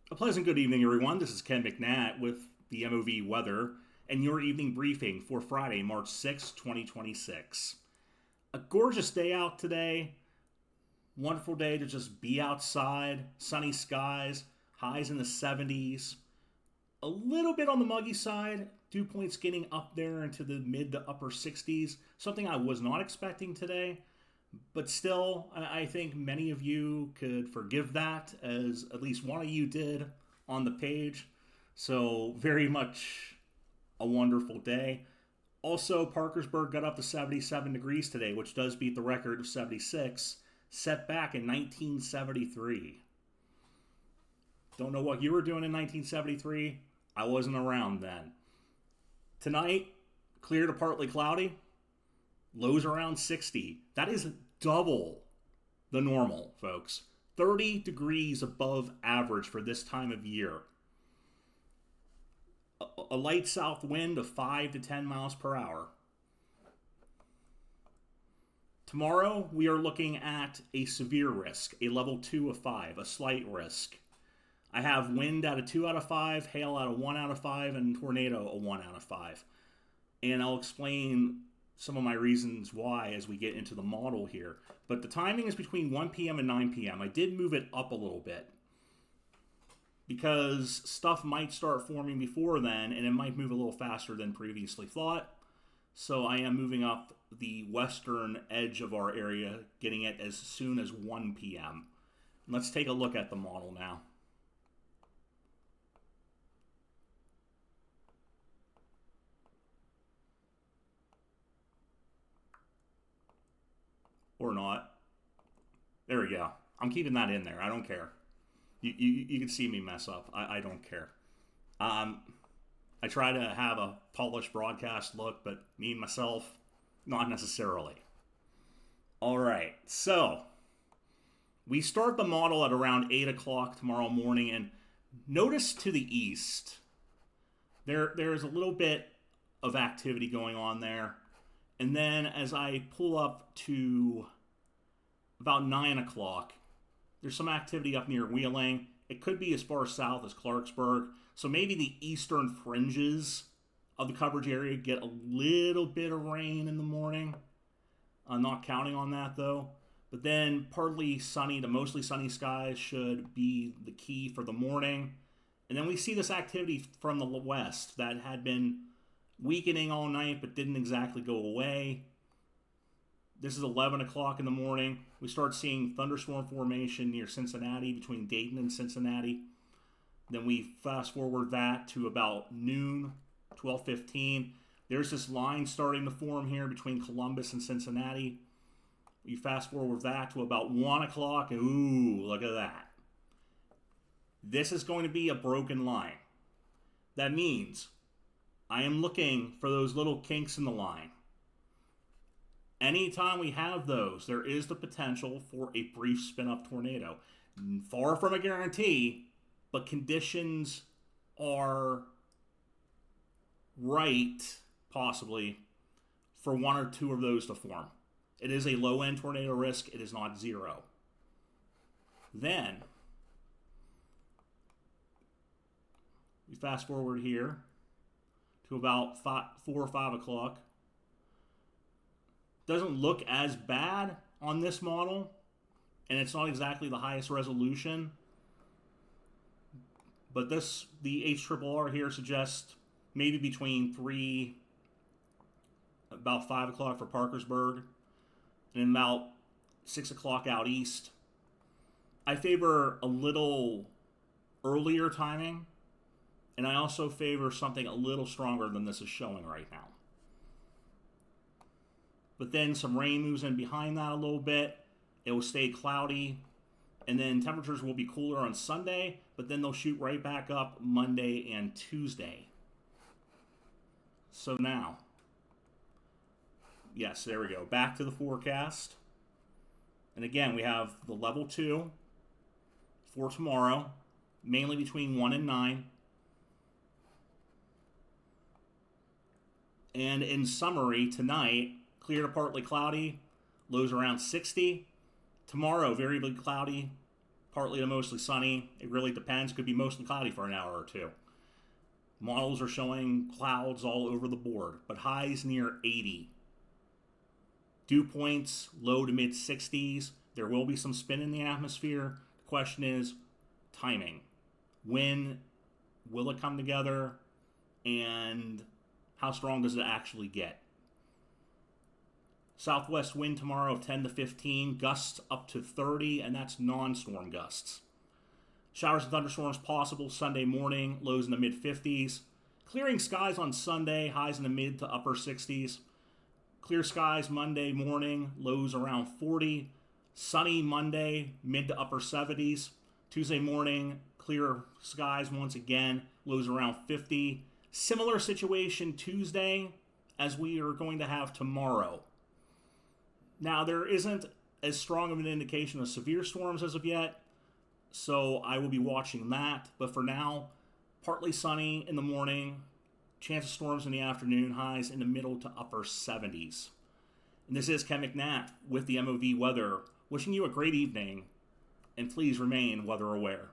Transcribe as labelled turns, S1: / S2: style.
S1: A pleasant good evening, everyone. This is Ken McNatt with the MOV Weather and your evening briefing for Friday, March 6, 2026. A gorgeous day out today. Wonderful day to just be outside. Sunny skies, highs in the 70s. A little bit on the muggy side. Dew points getting up there into the mid to upper 60s. Something I was not expecting today. But still, I think many of you could forgive that, as at least one of you did on the page. So, very much a wonderful day. Also, Parkersburg got up to 77 degrees today, which does beat the record of 76, set back in 1973. Don't know what you were doing in 1973. I wasn't around then. Tonight, clear to partly cloudy, lows around 60. That is double the normal, folks. 30 degrees above average for this time of year. A light south wind of 5 to 10 miles per hour. Tomorrow, we are looking at a severe risk, a level 2 of 5, a slight risk. I have wind at a 2 out of 5, hail at a 1 out of 5, and tornado a 1 out of 5. And I'll explain some of my reasons why as we get into the model here. But the timing is between 1 p.m. and 9 p.m. I did move it up a little bit because stuff might start forming before then, and it might move a little faster than previously thought. So I am moving up the western edge of our area, getting it as soon as 1 p.m. Let's take a look at the model now. Or not. There we go. I'm keeping that in there. I don't care. You can see me mess up. I don't care. Um, I try to have a polished broadcast look, but me myself, not necessarily. All right, so we start the model at around 8 o'clock tomorrow morning, and notice to the east, there's a little bit of activity going on there. And then as I pull up to about 9 o'clock, there's some activity up near Wheeling. It could be as far south as Clarksburg. So maybe the eastern fringes of the coverage area get a little bit of rain in the morning. I'm not counting on that though. But then partly sunny to mostly sunny skies should be the key for the morning. And then we see this activity from the west that had been weakening all night but didn't exactly go away. This is 11 o'clock in the morning. We start seeing thunderstorm formation near Cincinnati, between Dayton and Cincinnati. Then we fast forward that to about noon, 12:15. There's this line starting to form here between Columbus and Cincinnati. We fast forward that to about 1 o'clock, and ooh, look at that. This is going to be a broken line. That means I am looking for those little kinks in the line. Anytime we have those, there is the potential for a brief spin-up tornado. Far from a guarantee, but conditions are right, possibly, for one or two of those to form. It is a low-end tornado risk. It is not zero. Then, we fast forward here to about 4 or 5 o'clock. Doesn't look as bad on this model, and it's not exactly the highest resolution. But the HRRR here suggests maybe between about 5 o'clock for Parkersburg, and about 6 o'clock out east. I favor a little earlier timing, and I also favor something a little stronger than this is showing right now. But then some rain moves in behind that a little bit. It will stay cloudy. And then temperatures will be cooler on Sunday, but then they'll shoot right back up Monday and Tuesday. So now, yes, there we go. Back to the forecast. And again, we have the level 2 for tomorrow, mainly between 1 and 9. And in summary, tonight, clear to partly cloudy, lows around 60. Tomorrow, variably cloudy, partly to mostly sunny. It really depends. Could be mostly cloudy for an hour or two. Models are showing clouds all over the board, but highs near 80. Dew points low to mid 60s. There will be some spin in the atmosphere. The question is timing. When will it come together? And how strong does it actually get? Southwest wind tomorrow of 10 to 15, gusts up to 30, and that's non-storm gusts. Showers and thunderstorms possible Sunday morning, lows in the mid-50s. Clearing skies on Sunday, highs in the mid to upper 60s. Clear skies Monday morning, lows around 40. Sunny Monday, mid to upper 70s. Tuesday morning, clear skies once again, lows around 50. Similar situation Tuesday as we are going to have tomorrow. Now, there isn't as strong of an indication of severe storms as of yet, so I will be watching that. But for now, partly sunny in the morning, chance of storms in the afternoon, highs in the middle to upper 70s. And this is Ken McNatt with the MOV Weather, wishing you a great evening, and please remain weather aware.